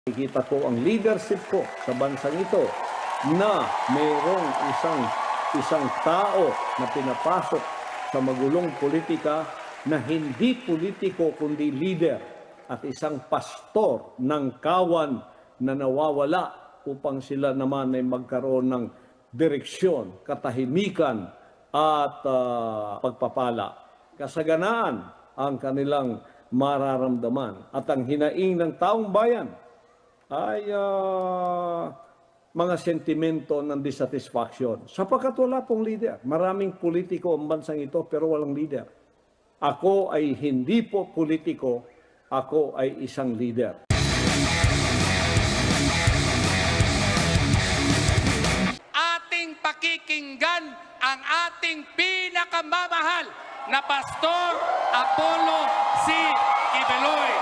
Nakikita ko ang leadership ko sa bansang ito na mayroong isang tao na pinapasok sa magulong politika na hindi politiko kundi leader at isang pastor ng kawan na nawawala upang sila naman ay magkaroon ng direksyon, katahimikan at pagpapala. Kasaganaan ang kanilang mararamdaman at ang hinaing ng taong bayan ay mga sentimento ng dissatisfaction. Sapagkat wala pong leader. Maraming politiko ang bansang ito pero walang leader. Ako ay hindi po politiko, ako ay isang leader. Ating pakikinggan ang ating pinakamamahal na Pastor Apollo C. Kibuloy.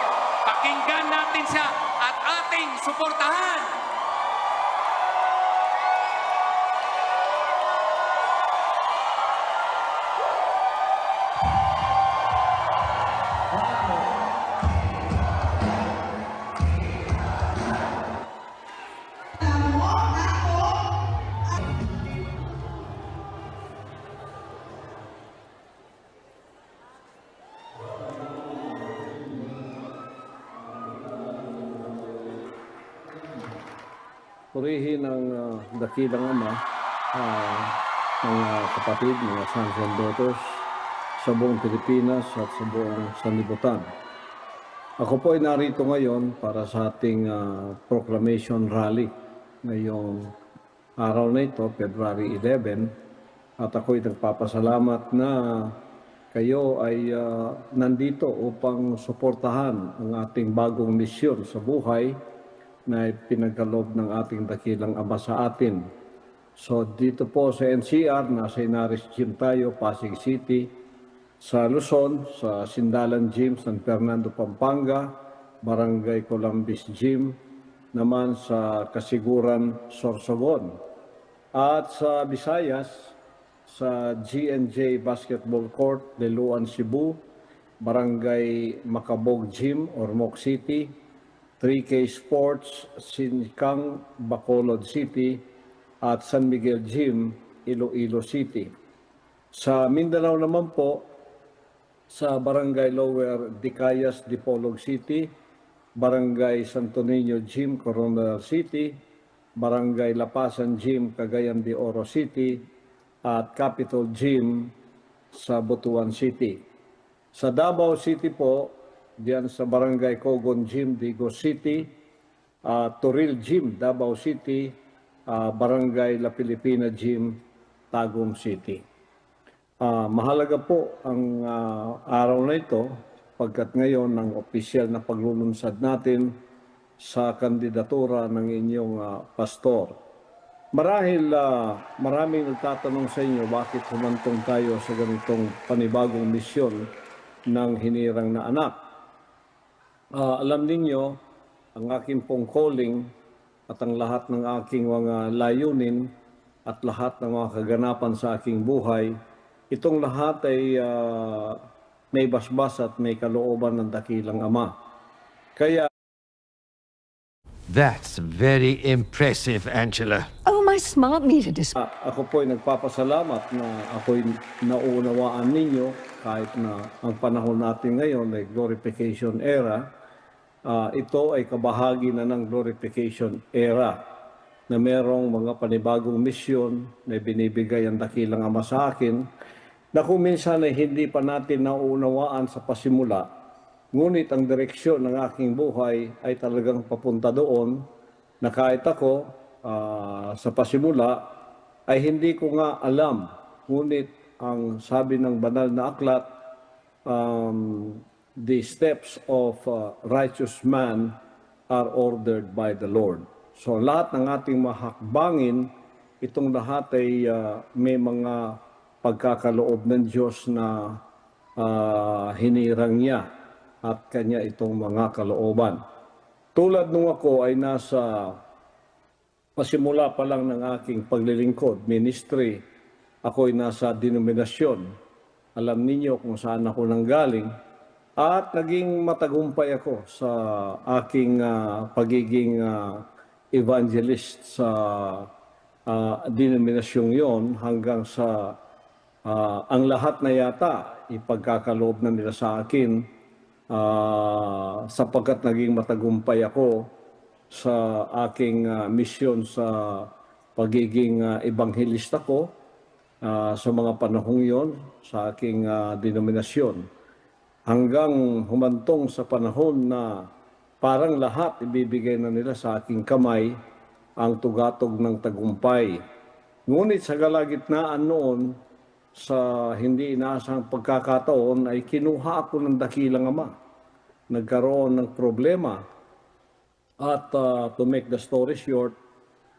Pakinggan natin siya at ating suportahan. Purihin ang dakilang Ama, mga kapatid, mga sons and daughters sa buong Pilipinas at sa buong sanlibutan. Ako po ay narito ngayon para sa ating proclamation rally ngayong araw na ito, February 11, at ako'y nagpapasalamat na kayo ay nandito upang suportahan ang ating bagong misyon sa buhay na pinagkaloob ng ating dakilang Ama sa atin. So dito po sa NCR, nasa Inaris Gym tayo, Pasig City, sa Luzon, sa Sindalan Gym, San Fernando, Pampanga, Barangay Columbus Gym, naman sa Kasiguran, Sorsogon. At sa Visayas, sa GNJ Basketball Court, Liloan, Cebu, Barangay Macabog Gym, Ormoc City, 3K Sports, Sinikang, Bacolod City, at San Miguel Gym, Iloilo City. Sa Mindanao naman po, sa Barangay Lower Dicayas, Dipolog City, Barangay Santo Niño Gym, Coronadal City, Barangay Lapasan Gym, Cagayan de Oro City, at Capitol Gym sa Butuan City. Sa Davao City po, diyan sa Barangay Cogon Gym, Digos City, Toril Gym, Davao City, Barangay La Pilipina Gym, Tagum City. Mahalaga po ang araw na ito pagkat ngayon ang opisyal na paglulunsad natin sa kandidatura ng inyong pastor. Marahil maraming nagtatanong sa inyo bakit humantong tayo sa ganitong panibagong misyon ng hinirang na anak. Alam ninyo, ang aking pong calling at ang lahat ng aking mga layunin at lahat ng mga kaganapan sa aking buhay, itong lahat ay may basbas at may kalooban ng dakilang Ama. Kaya That's very impressive, Angela. Oh, my smart meter display. ako po ay nagpapasalamat na ako'y naunawaan ninyo kahit na ang panahon natin ngayon ay glorification era. Ito ay kabahagi na ng glorification era na merong mga panibagong misyon na binibigay ang dakilang Ama sa akin na kung minsan ay hindi pa natin nauunawaan sa pasimula. Ngunit ang direksyon ng aking buhay ay talagang papunta doon na kahit ako sa pasimula ay hindi ko nga alam. Ngunit ang sabi ng banal na aklat, the steps of righteous man are ordered by the Lord. So lahat ng ating mahakbangin, itong lahat ay may mga pagkakaloob ng Diyos na hinirang niya at kanya itong mga kalooban. Tulad nung ako ay nasa pasimula pa lang ng aking paglilingkod, ministry, ako'y nasa denominasyon. Alam ninyo kung saan ako nanggaling. At naging matagumpay ako sa aking pagiging evangelist sa denominasyong yon hanggang sa ang lahat na yata ipagkakaloob na nila sa akin sapagkat naging matagumpay ako sa aking misyon sa pagiging ebanghelista ko sa mga panahong yon sa aking denominasyon. Hanggang humantong sa panahon na parang lahat ibibigay na nila sa aking kamay ang tugatog ng tagumpay. Ngunit sa kalagitnaan noon, sa hindi inaasahang pagkakataon ay kinuha ako ng dakilang ama. Nagkaroon ng problema at to make the story short,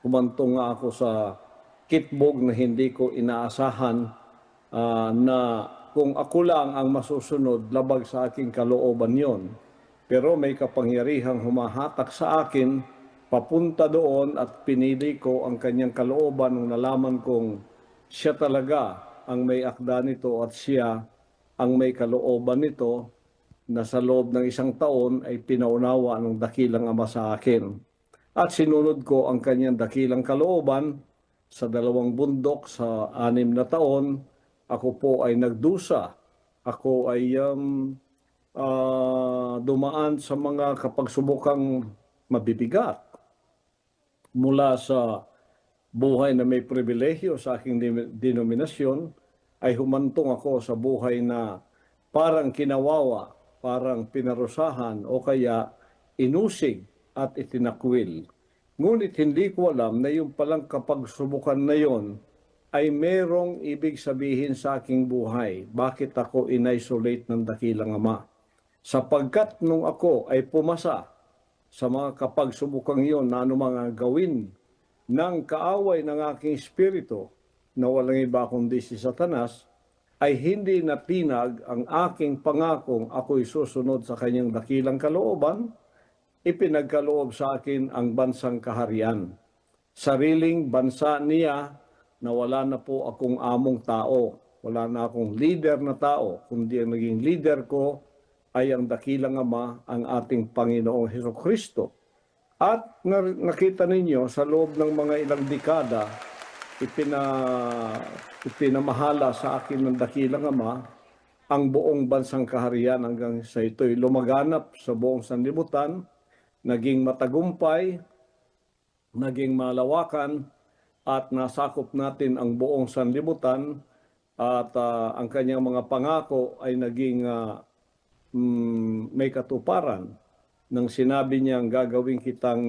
humantong nga ako sa kitbog na hindi ko inaasahan na kung ako lang ang masusunod, labag sa aking kalooban yon. Pero may kapangyarihang humahatak sa akin, papunta doon at pinili ko ang kanyang kalooban nung nalaman kong siya talaga ang may akda nito at siya ang may kalooban nito na sa loob ng 1 taon ay pinaunawa ng dakilang ama sa akin. At sinunod ko ang kanyang dakilang kalooban sa 2 bundok sa 6 na taon. Ako po ay nagdusa. Ako ay dumaan sa mga kapagsubukang mabibigat mula sa buhay na may pribilehyo sa aking denominasyon ay humantong ako sa buhay na parang kinawawa, parang pinarusahan o kaya inusig at itinakwil. Ngunit hindi ko alam na yung palang kapagsubukan na yon ay merong ibig sabihin sa aking buhay. Bakit ako in-isolate ng dakilang ama? Sapagkat nung ako ay pumasa sa mga kapagsubukang iyon na anumang gawin ng kaaway ng aking espiritu na walang iba kundi si Satanas, ay hindi natinag ang aking pangakong ako'y susunod sa kanyang dakilang kalooban, ipinagkaloob sa akin ang bansang kaharian. Sariling bansa niya na wala na po akong among tao, wala na akong leader na tao, kundi ang naging leader ko ay ang dakilang ama, ang ating Panginoong Hesukristo. At nakita ninyo sa loob ng mga ilang dekada, ipinamahala sa akin ng dakilang ama ang buong bansang kaharian hanggang sa ito'y lumaganap sa buong sanlibutan, naging matagumpay, naging malawakan, at nasakop natin ang buong sanlibutan at ang kanyang mga pangako ay naging may katuparan nang sinabi niyang gagawin kitang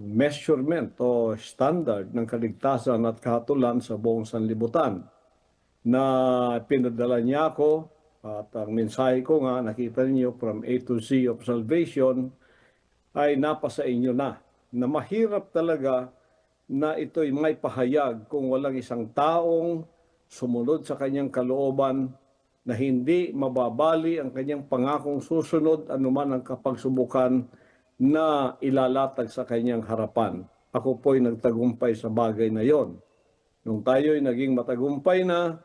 measurement o standard ng kaligtasan at kahatulan sa buong sanlibutan. Na pinadala niya ako at ang mensahe ko nga, nakita niyo from A to Z of salvation, ay napasa inyo na mahirap talaga na ito'y may pahayag kung walang isang taong sumunod sa kanyang kalooban na hindi mababali ang kanyang pangakong susunod anuman ang kapagsubukan na ilalatag sa kanyang harapan. Ako po'y nagtagumpay sa bagay na yon. Nung tayo'y naging matagumpay na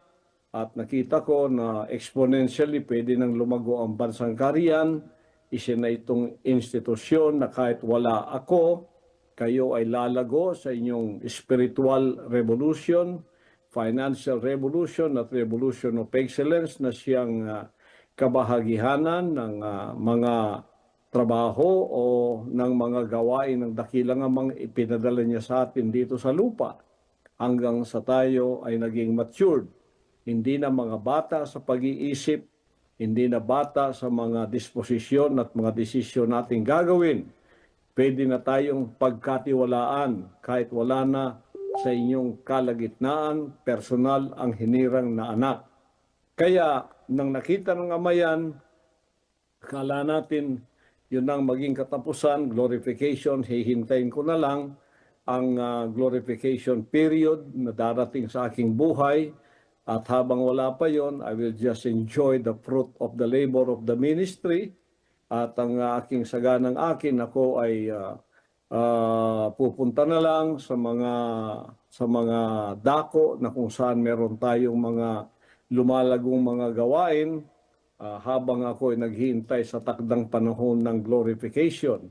at nakita ko na exponentially pwede nang lumago ang bansang kaharian, isa na itong institusyon na kahit wala ako, kayo ay lalago sa inyong spiritual revolution, financial revolution at revolution of excellence na siyang kabahagihanan ng mga trabaho o ng mga gawain ng dakilang amang ipinadala niya sa atin dito sa lupa hanggang sa tayo ay naging matured. Hindi na mga bata sa pag-iisip, hindi na bata sa mga disposisyon at mga desisyon nating gagawin. Pwede na tayong pagkatiwalaan kahit wala na sa inyong kalagitnaan, personal ang hinirang na anak. Kaya nang nakita ng ama yan, akala natin yun ang maging katapusan, glorification, hihintayin ko na lang ang glorification period na darating sa aking buhay. At habang wala pa yon, I will just enjoy the fruit of the labor of the ministry. At ang aking saganang akin, ako ay pupunta na lang sa mga dako na kung saan meron tayong mga lumalagong mga gawain habang ako ay naghihintay sa takdang panahon ng glorification.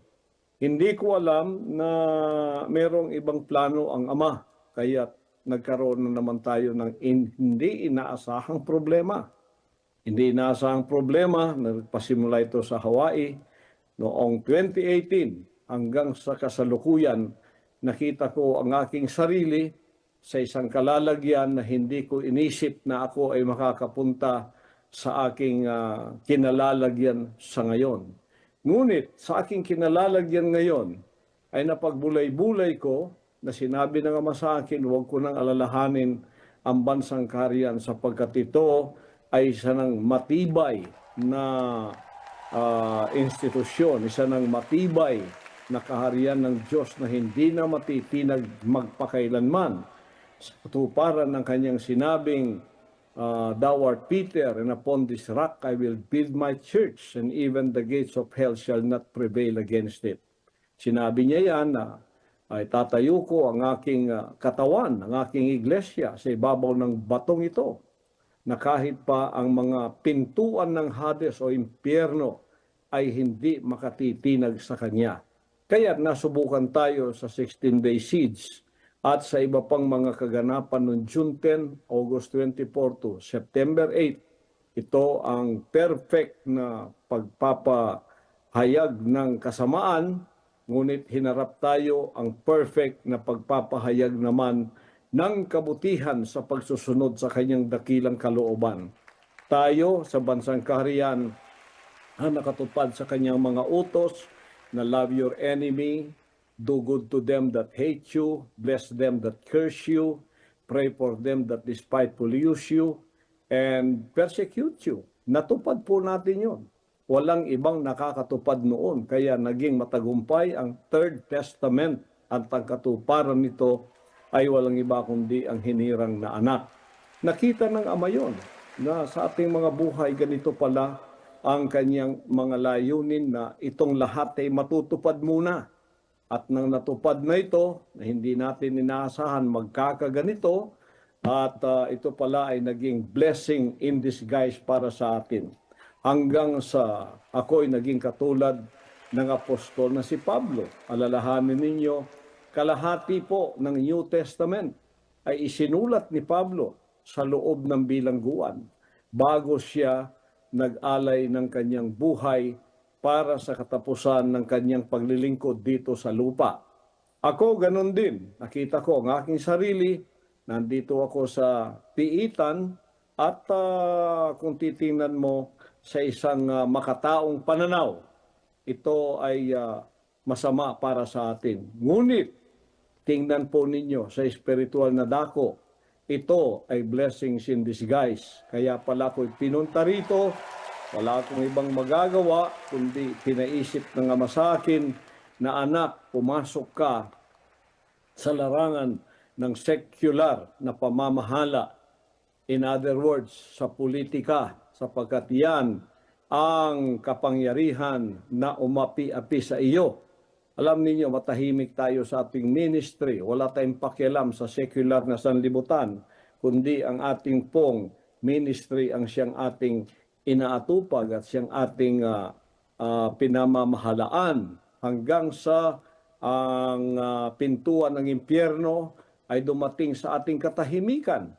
Hindi ko alam na merong ibang plano ang Ama, kaya nagkaroon na naman tayo ng hindi inaasahang problema. Hindi inaasahang problema, nagpasimula ito sa Hawaii noong 2018 hanggang sa kasalukuyan, nakita ko ang aking sarili sa isang kalalagyan na hindi ko inisip na ako ay makakapunta sa aking kinalalagyan sa ngayon. Ngunit sa aking kinalalagyan ngayon ay napagbulay-bulay ko na sinabi ng Ama sa akin, huwag ko nang alalahanin ang bansang kaharian sapagkat ito ay isa ng matibay na institusyon, isa ng matibay na kaharian ng Diyos na hindi na matitinag magpakailanman. Sa katuparan ng kanyang sinabing, Thou art Peter, and upon this rock I will build my church, and even the gates of hell shall not prevail against it. Sinabi niya yan na ay tatayo ko ang aking katawan, ang aking iglesia sa ibabaw ng batong ito, na kahit pa ang mga pintuan ng Hades o impyerno ay hindi makatitinag sa kanya. Kaya nasubukan tayo sa 16-day siege at sa iba pang mga kaganapan noong June 10, August 24 to September 8. Ito ang perfect na pagpapahayag ng kasamaan, ngunit hinarap tayo ang perfect na pagpapahayag naman ng kabutihan sa pagsusunod sa kanyang dakilang kalooban. Tayo sa bansang kaharian ang nakatupad sa kanyang mga utos na love your enemy, do good to them that hate you, bless them that curse you, pray for them that despitefully use you, and persecute you. Natupad po natin yun. Walang ibang nakakatupad noon, kaya naging matagumpay ang Third Testament at ang katuparan nito ay walang iba kundi ang hinirang na anak. Nakita ng Ama yun, na sa ating mga buhay ganito pala ang kanyang mga layunin na itong lahat ay matutupad muna. At nang natupad na ito, na hindi natin inaasahan magkakaganito, at ito pala ay naging blessing in disguise para sa atin. Hanggang sa ako'y naging katulad ng apostol na si Pablo. Alalahanin ninyo, kalahati po ng New Testament ay isinulat ni Pablo sa loob ng bilangguan bago siya nag-alay ng kanyang buhay para sa katapusan ng kanyang paglilingkod dito sa lupa. Ako ganun din. Nakita ko ang aking sarili, nandito ako sa piitan at kung titingnan mo sa isang makataong pananaw, ito ay masama para sa atin. Ngunit, tingnan po ninyo sa espiritual na dako, ito ay blessings in disguise. Kaya pala ako'y pinunta rito, wala akong ibang magagawa, kundi pinaisip ng Ama sa akin na anak, pumasok ka sa larangan ng secular na pamamahala. In other words, sa politika, sapagkat yan ang kapangyarihan na umapi-api sa iyo. Alam niyo, matahimik tayo sa ating ministry. Wala tayong pakialam sa secular na sanlibutan, kundi ang ating pong ministry ang siyang ating inaatupag at siyang ating pinamamahalaan hanggang sa ang pintuan ng impyerno ay dumating sa ating katahimikan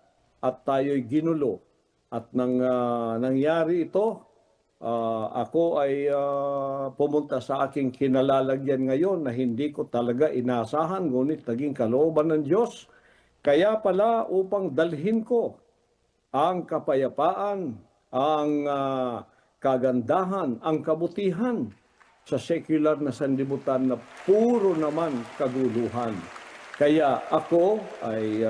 at tayo'y ginulo. At nang nangyari ito, ako ay pumunta sa aking kinalalagyan ngayon na hindi ko talaga inasahan, ngunit naging kalooban ng Diyos. Kaya pala upang dalhin ko ang kapayapaan, ang kagandahan, ang kabutihan sa secular na sanlibutan na puro naman kaguluhan. Kaya ako ay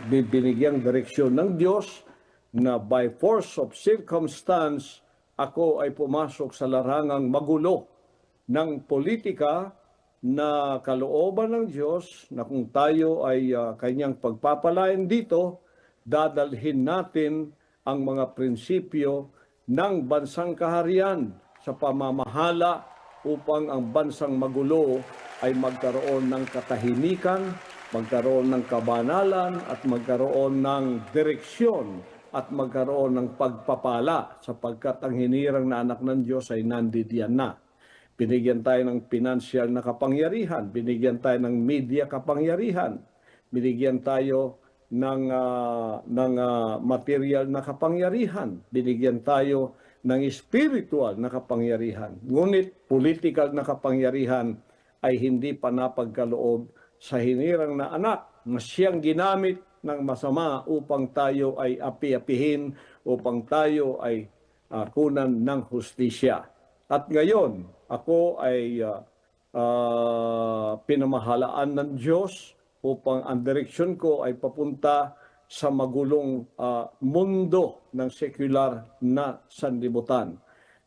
bibinigyang direksyon ng Diyos na by force of circumstance, ako ay pumasok sa larangang magulo ng politika na kalooban ng Diyos na kung tayo ay kanyang pagpapalain dito, dadalhin natin ang mga prinsipyo ng bansang kaharian sa pamamahala upang ang bansang magulo ay magkaroon ng katahimikan, magkaroon ng kabanalan at magkaroon ng direksyon at magkaroon ng pagpapala sapagkat ang hinirang na anak ng Diyos ay nandidiyan na. Binigyan tayo ng pinansyal na kapangyarihan, binigyan tayo ng media kapangyarihan, binigyan tayo ng material na kapangyarihan, binigyan tayo ng spiritual na kapangyarihan. Ngunit political na kapangyarihan ay hindi pa napagkaloob sa hinirang na anak na siyang ginamit ng masama upang tayo ay api-apihin, upang tayo ay kunan ng hustisya. At ngayon, ako ay pinamahalaan ng Diyos upang ang direksyon ko ay papunta sa magulong mundo ng sekular na sanlibutan.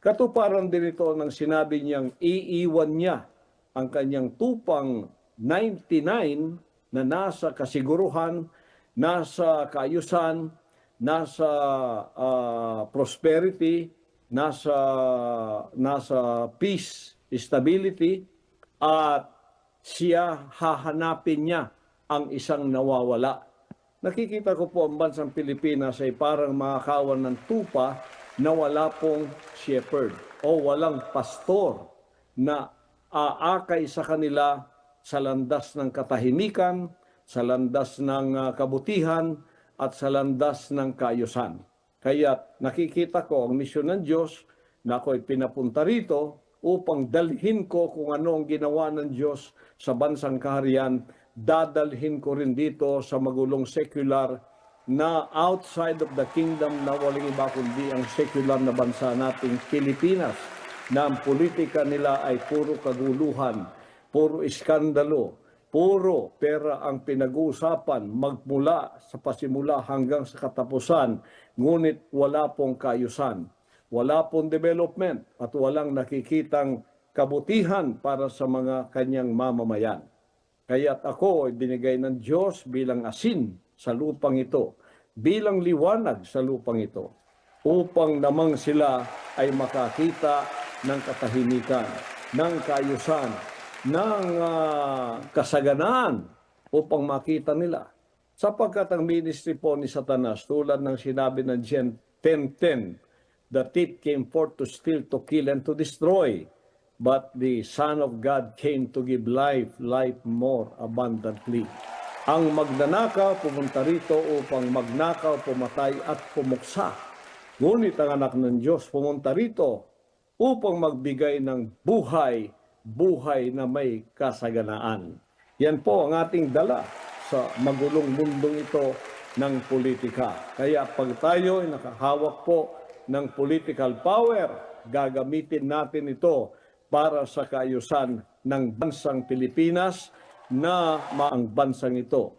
Katuparan din ito ng sinabi niyang iiwan niya ang kanyang tupang 99 na nasa kasiguruhan, nasa kaayusan, nasa prosperity, nasa peace, stability, at siya hahanapin niya ang isang nawawala. Nakikita ko po ang bansang Pilipinas ay parang makakawan ng tupa na wala pong shepherd o walang pastor na aakay sa kanila sa landas ng katahimikan, sa landas ng kabutihan, at sa landas ng kaayusan. Kaya nakikita ko ang misyon ng Diyos na ako'y pinapunta rito upang dalhin ko kung ano ang ginawa ng Diyos sa bansang kaharian, dadalhin ko rin dito sa magulong secular na outside of the kingdom na walang iba kundi ang secular na bansa nating Pilipinas, na ang politika nila ay puro kaguluhan, puro iskandalo, puro pera ang pinag-uusapan magmula sa pasimula hanggang sa katapusan, ngunit wala pong kaayusan, wala pong development at walang nakikitang kabutihan para sa mga kanyang mamamayan. Kaya't ako ay binigay ng Diyos bilang asin sa lupang ito, bilang liwanag sa lupang ito, upang namang sila ay makakita ng katahimikan, ng kaayusan, ng kasaganaan upang makita nila. Sapagkat ang ministry po ni Satanas, tulad ng sinabi ng Gen 10:10, the thief came forth to steal, to kill, and to destroy. But the Son of God came to give life, life more abundantly. Ang magnanakaw pumunta rito upang magnakaw, pumatay at pumuksa. Ngunit ang anak ng Diyos pumunta rito upang magbigay ng buhay, buhay na may kasaganaan. Yan po ang ating dala sa magulong mundong ito ng politika. Kaya pag tayo ay nakahawak po ng political power, gagamitin natin ito para sa kaayusan ng bansang Pilipinas na ang bansang ito.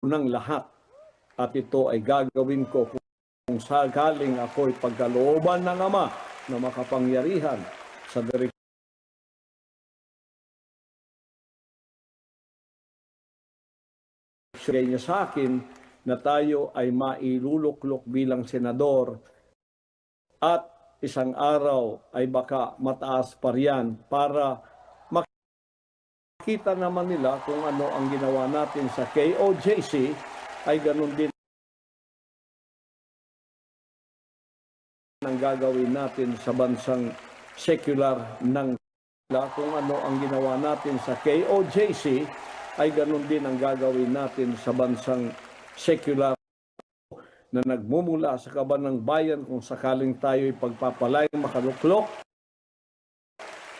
Ng lahat, at ito ay gagawin ko kung sakaling ako'y pagkalooban ng Ama na makapangyarihan sa direksyon niya sa akin, na tayo ay mailuluklok bilang senador at isang araw ay baka mataas pa riyan para makita naman nila kung ano ang ginawa natin sa KOJC, ay ganun din ang gagawin natin sa bansang secular ng kung ano ang ginawa natin sa KOJC, ay ganun din ang gagawin natin sa bansang secular na nagmumula sa kaban ng bayan kung sakaling tayo'y pagpapalayang makaluklok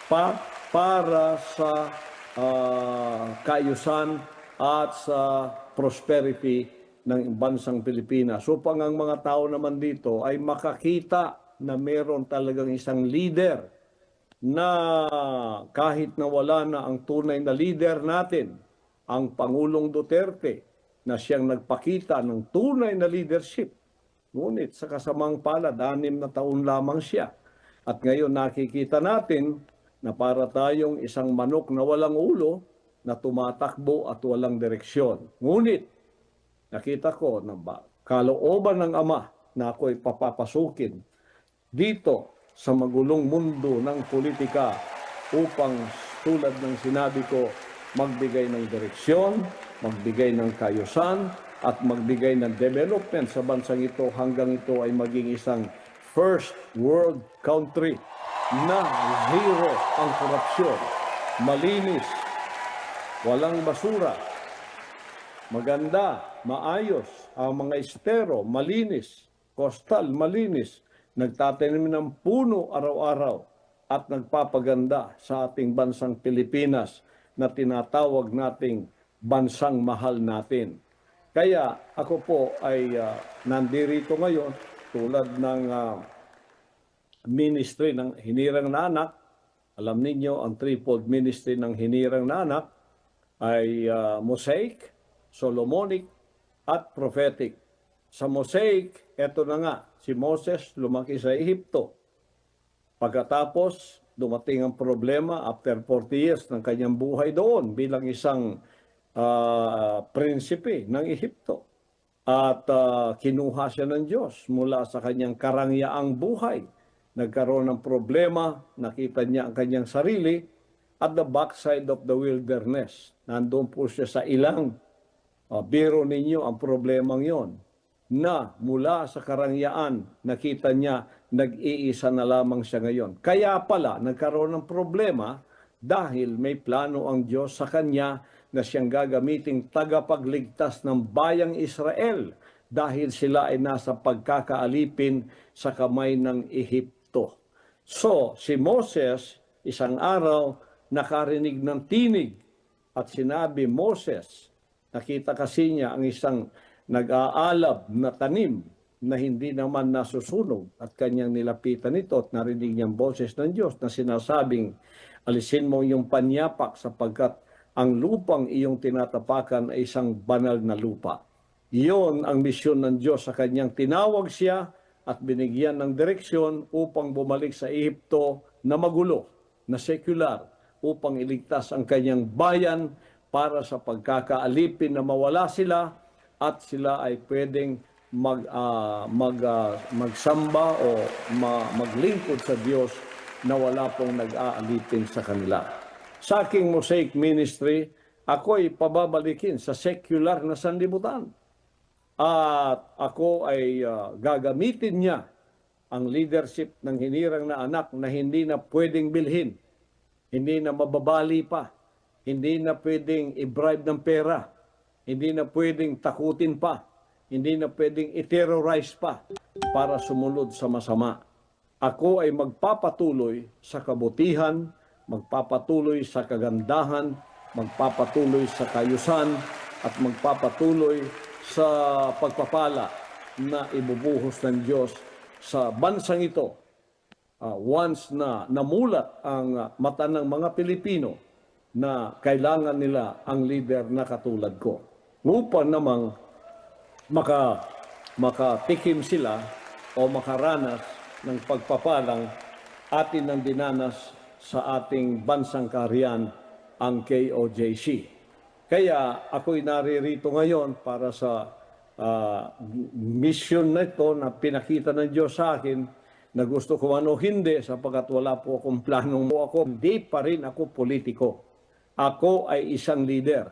para sa kaayusan at sa prosperity ng bansang Pilipinas. Upang ang mga tao naman dito ay makakita na meron talagang isang leader na kahit na wala na ang tunay na leader natin, ang Pangulong Duterte, na siyang nagpakita ng tunay na leadership. Ngunit sa kasamang palad, 6 na taon lamang siya. At ngayon nakikita natin na para tayong isang manok na walang ulo na tumatakbo at walang direksyon. Ngunit nakita ko na kalooban ng Ama na ako'y papapasukin dito sa magulong mundo ng politika upang tulad ng sinabi ko, magbigay ng direksyon, magbigay ng kayusan, at magbigay ng development sa bansang ito hanggang ito ay maging isang first world country na zero ang korupsyon, malinis, walang basura, maganda, maayos, ang mga estero, malinis, coastal, malinis, nagtatanim ng puno araw-araw at nagpapaganda sa ating bansang Pilipinas na tinatawag nating bansang mahal natin. Kaya ako po ay nandirito ngayon tulad ng ministry ng hinirang na anak. Alam ninyo, ang threefold ministry ng hinirang na anak ay Mosaic, Solomonic, at Prophetic. Sa Mosaic, eto na nga, si Moses lumaki sa Ehipto. Pagkatapos, dumating ang problema after 40 years ng kanyang buhay doon bilang isang prinsipe ng Ehipto. At kinuha siya ng Diyos mula sa kanyang karangyaang buhay. Nagkaroon ng problema, nakita niya ang kanyang sarili at the backside of the wilderness. Nandun po siya sa ilang. Biro ninyo ang problemang yon na mula sa karangyaan, nakita niya nag-iisa na lamang siya ngayon. Kaya pala, nagkaroon ng problema dahil may plano ang Diyos sa kanya na siyang gagamiting tagapagligtas ng bayang Israel dahil sila ay nasa pagkakaalipin sa kamay ng Ehipto. So, si Moses, isang araw, nakarinig ng tinig at sinabi, Moses, nakita kasi niya ang isang nag-aalab na tanim na hindi naman nasusunog at kanyang nilapitan ito at narinig niyang boses ng Diyos na sinasabing, alisin mo yung panyapak sapagkat ang lupang iyong tinatapakan ay isang banal na lupa. Iyon ang misyon ng Diyos sa kanyang tinawag siya at binigyan ng direksyon upang bumalik sa Ehipto na magulo, na secular, upang iligtas ang kanyang bayan para sa pagkakaalipin na mawala sila at sila ay pwedeng magsamba o maglingkod sa Diyos na wala pong nag-aalipin sa kanila. Sa aking Mosaic Ministry, ako'y pababalikin sa secular na sanlibutan. At ako ay gagamitin niya ang leadership ng hinirang na anak na hindi na pwedeng bilhin, hindi na mababali pa, hindi na pwedeng i-bribe ng pera, hindi na pwedeng takutin pa, hindi na pwedeng i-terrorize pa para sumunod sa masama. Ako ay magpapatuloy sa kabutihan, magpapatuloy sa kagandahan, magpapatuloy sa kayusan, at magpapatuloy sa pagpapala na ibubuhos ng Diyos sa bansang ito. Once na namulat ang mata ng mga Pilipino na kailangan nila ang leader na katulad ko. Upang namang makatikim sila o makaranas ng pagpapalang atin ng dinanas sa ating bansang kaharian, ang KOJC. Kaya ako'y naririto ngayon para sa mission na ito na pinakita ng Diyos sa akin na gusto ko man o hindi sapagkat wala po akong planong ako. Hindi pa rin ako politiko. Ako ay isang leader.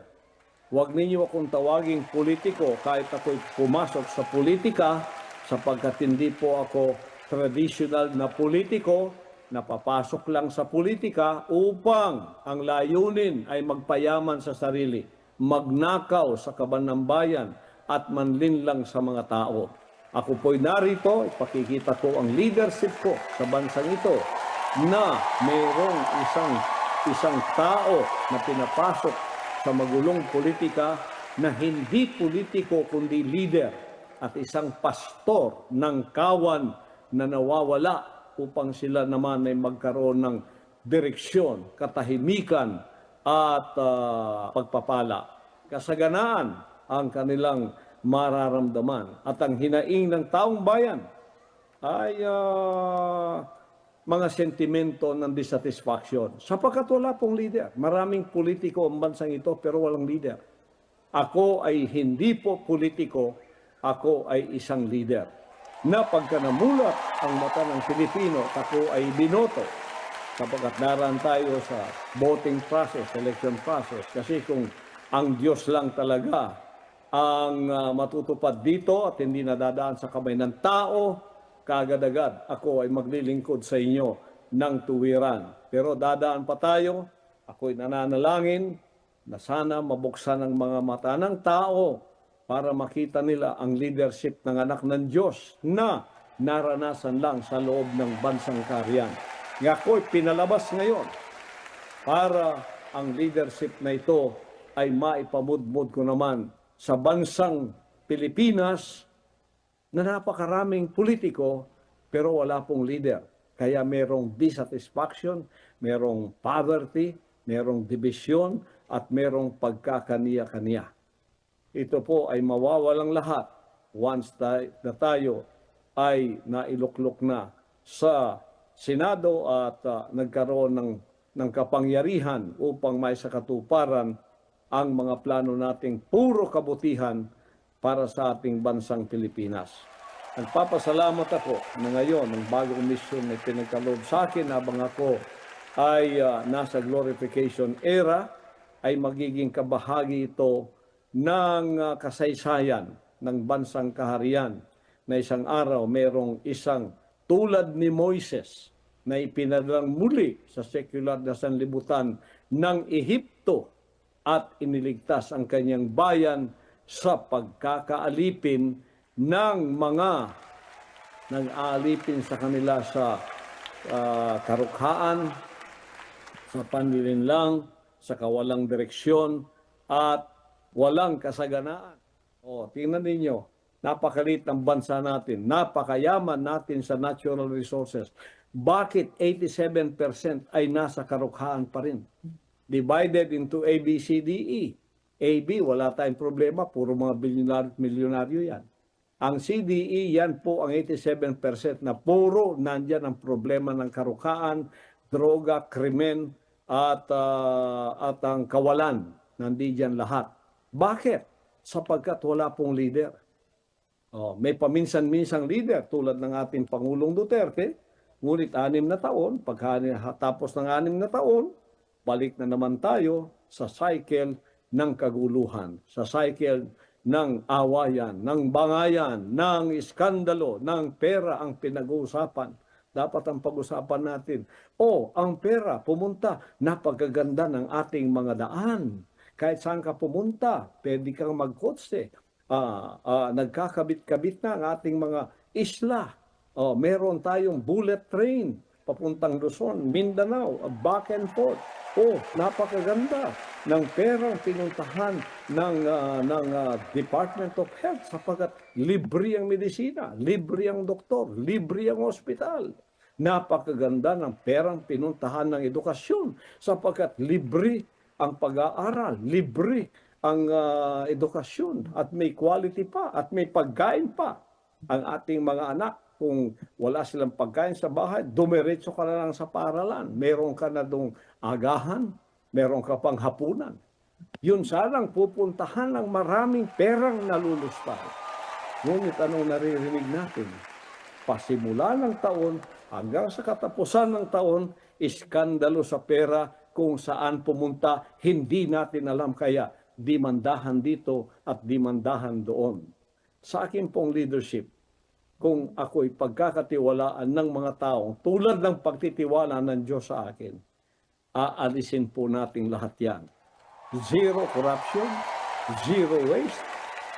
Huwag ninyo akong tawaging politiko kahit ako'y pumasok sa politika sapagkat hindi po ako traditional na politiko na papasok lang sa politika upang ang layunin ay magpayaman sa sarili, magnakaw sa kaban ng bayan at manlinlang sa mga tao. Ako po'y narito, ipakikita ko ang leadership ko sa bansang ito na mayroong isang tao na pinapasok sa magulong politika na hindi politiko kundi leader at isang pastor ng kawan na nawawala upang sila naman ay magkaroon ng direksyon, katahimikan at pagpapala. Kasaganaan ang kanilang mararamdaman at ang hinaing ng taong bayan ay mga sentimento ng dissatisfaction. Sapagkat wala pong leader. Maraming politiko ang bansang ito pero walang leader. Ako ay hindi po politiko, ako ay isang leader. Na pagka namulat ang mata ng Pilipino, ako ay binoto sapagkat daraan tayo sa voting process, election process. Kasi kung ang Diyos lang talaga ang matutupad dito at hindi nadadaan sa kamay ng tao, kaagad-agad ako ay maglilingkod sa inyo ng tuwiran. Pero dadaan pa tayo, ako'y nananalangin na sana mabuksan ang mga mata ng tao para makita nila ang leadership ng anak ng Diyos na naranasan lang sa loob ng bansang kaharian. Nga ako'y pinalabas ngayon para ang leadership na ito ay maipamudmud ko naman sa bansang Pilipinas na napakaraming politiko pero wala pong leader. Kaya merong dissatisfaction, merong poverty, merong division at merong pagkakaniya-kaniya. Ito po ay mawawalang lahat once na tayo ay nailuklok na sa Senado at nagkaroon ng kapangyarihan upang may sakatuparan ang mga plano nating puro kabutihan para sa ating bansang Pilipinas. Nagpapasalamat ako na ngayon ang bagong misyon na pinagkaloob sa akin habang ako ay nasa glorification era ay magiging kabahagi ito ng kasaysayan ng bansang kaharian na isang araw mayroong isang tulad ni Moises na ipinadalang muli sa sekular na sanlibutan ng Ehipto at iniligtas ang kanyang bayan sa pagkakaalipin ng mga nag-aalipin sa kanila sa karukhaan, sa panlilinlang, sa kawalang direksyon at walang kasaganaan. O, tingnan ninyo, napakalit ng bansa natin, napakayaman natin sa natural resources. Bakit 87% ay nasa karukhaan pa rin? Divided into A, B, C, D, E. A, B, wala tayong problema, puro mga milyonaryo yan. Ang CDE, yan po ang 87% na puro nandyan ang problema ng karukhaan, droga, krimen, at ang kawalan. Nandiyan lahat. Bakit? Sapagkat wala pong leader. May paminsan-minsang leader tulad ng ating Pangulong Duterte, ngunit 6 na taon, pagkatapos ng 6 na taon, balik na naman tayo sa cycle ng kaguluhan, sa cycle ng awayan, ng bangayan, ng iskandalo, ng pera ang pinag-uusapan. Dapat ang pag-usapan natin, ang pera, pumunta, napagaganda ng ating mga daan. Kahit saan ka pumunta, pwede kang magkotse. Nagkakabit-kabit na ang ating mga isla. Meron tayong bullet train, papuntang Luzon, Mindanao, back and forth. Napakaganda ng perang pinuntahan ng Department of Health sapagkat libre ang medisina, libre ang doktor, libre ang ospital. Napakaganda ng perang pinuntahan ng edukasyon sapagkat libre ang pag-aaral, libre ang edukasyon at may quality pa at may pagkain pa ang ating mga anak. Kung wala silang pagkain sa bahay, dumiretso ka na lang sa paaralan. Meron ka na dong agahan, meron ka pang hapunan. Yun sanang pupuntahan ng maraming perang naluluspay. Ngunit anong naririnig natin? Pasimula ng taon hanggang sa katapusan ng taon, iskandalo sa pera kung saan pumunta, hindi natin alam kaya dimandahan dito at dimandahan doon. Sa akin pong leadership, kung ako'y pagkakatiwalaan ng mga taong tulad ng pagtitiwala ng Diyos sa akin, aalisin po natin lahat yan. Zero corruption, zero waste,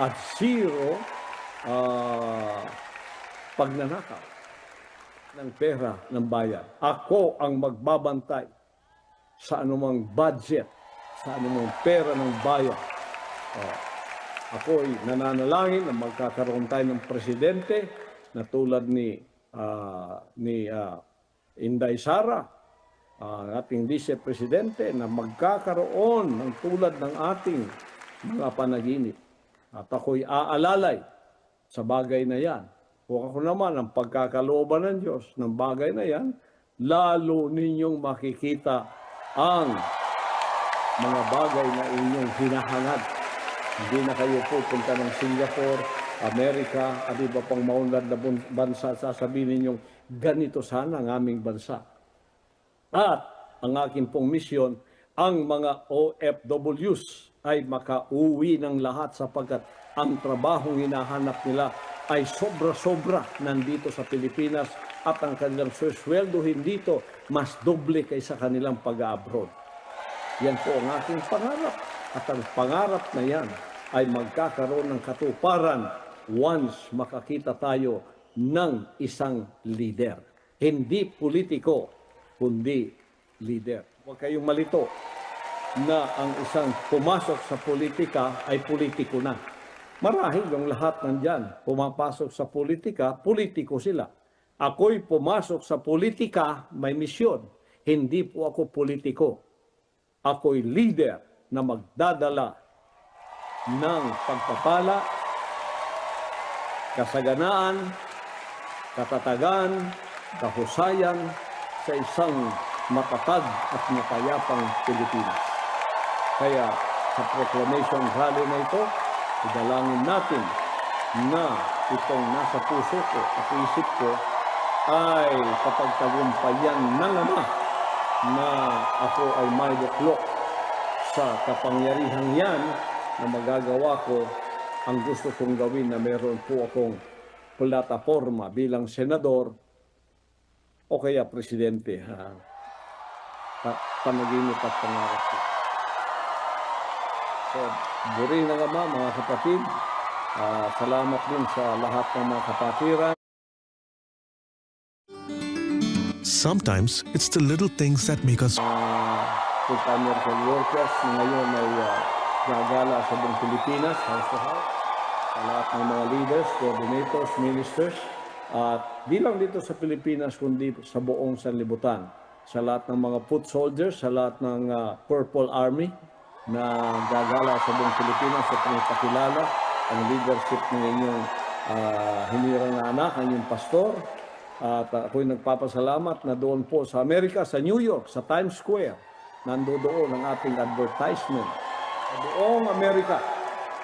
at zero pagnanakaw ng pera ng bayan. Ako ang magbabantay sa anumang budget, sa anumang pera ng bayan. Ako'y nananalangin na magkakaroon tayo ng presidente na tulad ni Inday Sara, ating vice-presidente, na magkakaroon ng tulad ng ating mga panaginip. At ako'y aalalay sa bagay na yan. Kung ako naman ang pagkakalooban ng Diyos ng bagay na yan, lalo ninyong makikita ang mga bagay na inyong hinahangad. Hindi na kayo pupunta ng Singapore, Amerika, at iba pang maunlad na bansa, sasabihin ninyong, ganito sana ang aming bansa. At ang aking pong misyon, ang mga OFWs ay makauwi ng lahat sapagkat ang trabahong hinahanap nila ay sobra-sobra nandito sa Pilipinas at ang kanilang sweldohin dito mas doble kaysa kanilang pag-abroad. Yan po ang aking pangarap. At ang pangarap na yan ay magkakaroon ng katuparan once makakita tayo ng isang leader. Hindi politiko, kundi leader. Huwag kayong malito na ang isang pumasok sa politika ay politiko na. Marahil yung lahat nandyan, pumapasok sa politika, politiko sila. Ako'y pumasok sa politika, may misyon. Hindi po ako politiko. Ako'y leader na magdadala ng pagpapala, kasaganaan, katatagan, kahusayan sa isang matatag at mapayapang Pilipinas. Kaya sa proclamation rally na ito, idalangin natin na itong nasa puso ko at isip ko ay kapagtagumpayan ng Ama na ako ay may luklok sa kapangyarihan yan na magagawa ko ang gusto kong gawin na meron po akong plataforma bilang senador o kaya presidente. Panaginip at pangarap ko. So, buri ng Ama, mga kapatid. Salamat din sa lahat ng mga kapatiran. Sometimes it's the little things that make us Full-time miracle workers na ngayon ay gagala sa buong Pilipinas, house to house. Sa lahat ng mga leaders, coordinators, ministers. At di lang dito sa Pilipinas, kundi sa buong sanlibutan. Sa lahat ng mga foot soldiers, sa lahat ng Purple Army na gagala sa buong Pilipinas at pinapakilala ang leadership ng inyong hinirang na anak, ang inyong pastor. At ako'y nagpapasalamat na doon po sa Amerika, sa New York, sa Times Square, nandoon ang ating advertisement. Sa buong Amerika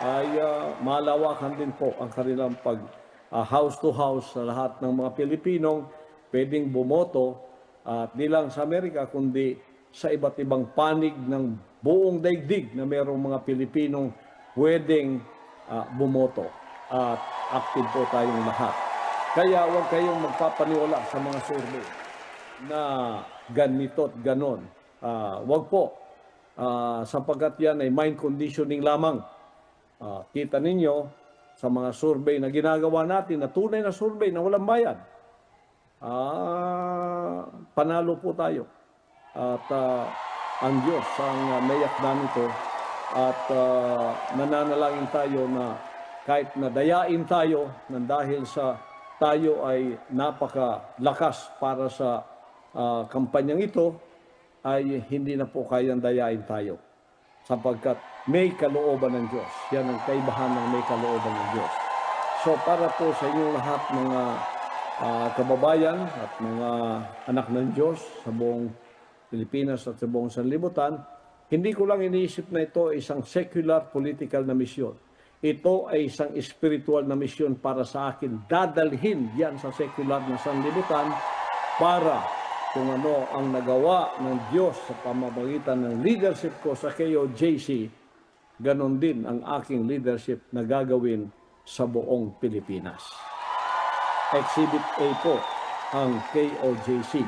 ay malawakan din po ang kanilang pag house to house sa lahat ng mga Pilipinong pwedeng bumoto at di lang sa Amerika kundi sa iba't ibang panig ng buong daigdig na mayroong mga Pilipinong pwedeng bumoto at active po tayong lahat. Kaya huwag kayong magpapaniwala sa mga survey na ganito at ganon. Huwag po, sapagkat yan ay mind conditioning lamang. Kita ninyo sa mga survey na ginagawa natin, na tunay na survey na walang bayad. Panalo po tayo. At ang Diyos ang mayakda nito at nananalangin tayo na kahit nadayain tayo nang dahil sa tayo ay napakalakas para sa kampanyang ito, ay hindi na po kayang dayain tayo. Sapagkat may kalooban ng Diyos. Yan ang kaibahan ng may kalooban ng Diyos. So para po sa inyong lahat mga kababayan at mga anak ng Diyos sa buong Pilipinas at sa buong sanlibutan, hindi ko lang iniisip na ito ay isang secular political na misyon. Ito ay isang spiritual na misyon para sa akin. Dadalhin yan sa secular na sanlibutan para kung ano ang nagawa ng Diyos sa pamamagitan ng leadership ko sa KOJC, ganon din ang aking leadership na gagawin sa buong Pilipinas. Exhibit A po ang KOJC.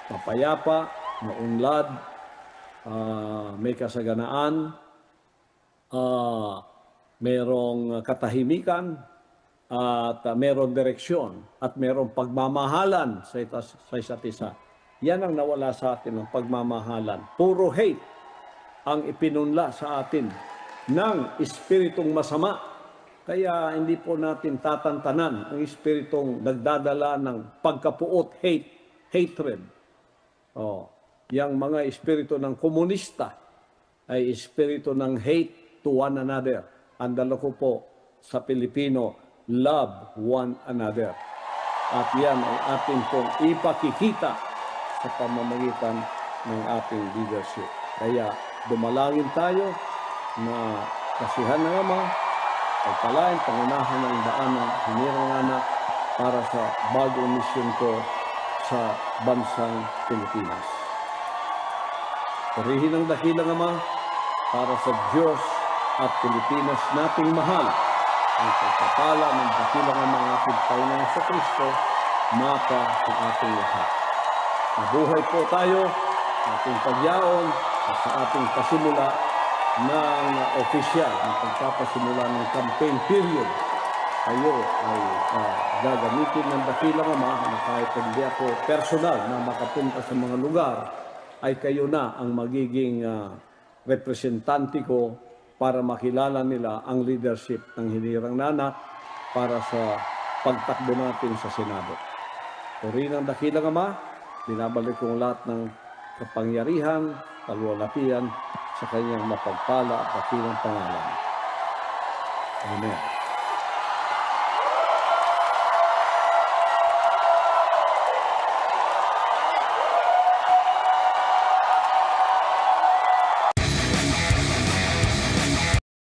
Mapayapa, maunlad, may kasaganaan, merong katahimikan, at merong direksyon, at merong pagmamahalan sa isa't isa. Yan ang nawala sa atin, ng pagmamahalan. Puro hate ang ipinunla sa atin ng espiritong masama. Kaya hindi po natin tatantanan ang espiritong nagdadala ng pagkapuot, hatred. Yang mga espiritu ng komunista ay espiritu ng hate to one another. Andalo ko po sa Pilipino, love one another. At yan ang ating pong ipakikita sa pamamagitan ng ating leadership. Kaya dumalangin tayo na kasihan ng Ama, pagpalain, pangunahan ng daan ng hinirang anak para sa bagong misyon ko sa bansang Pilipinas. Purihin ang dakilang Ama para sa Diyos at Pilipinas nating mahal. Ang pagpapala ng dakilang Ama ng ating Panginoon sa Kristo, mapa sa ating lahat. Mabuhay po tayo sa ating pagyaon at sa ating pasimula ng opisyal, ng pagpapasimula ng campaign period. Kayo ay gagamitin ng dakilang Ama na kahit hindi ako personal na makapunta sa mga lugar, ay kayo na ang magiging representante ko para makilala nila ang leadership ng Hinirang Nanak para sa pagtakbo natin sa Senado. Purihin ang dakilang Ama, binabalik kong lahat ng kapangyarihan, kaluwalhatian sa kanyang mapagpala at dakilang pangalan. Amen.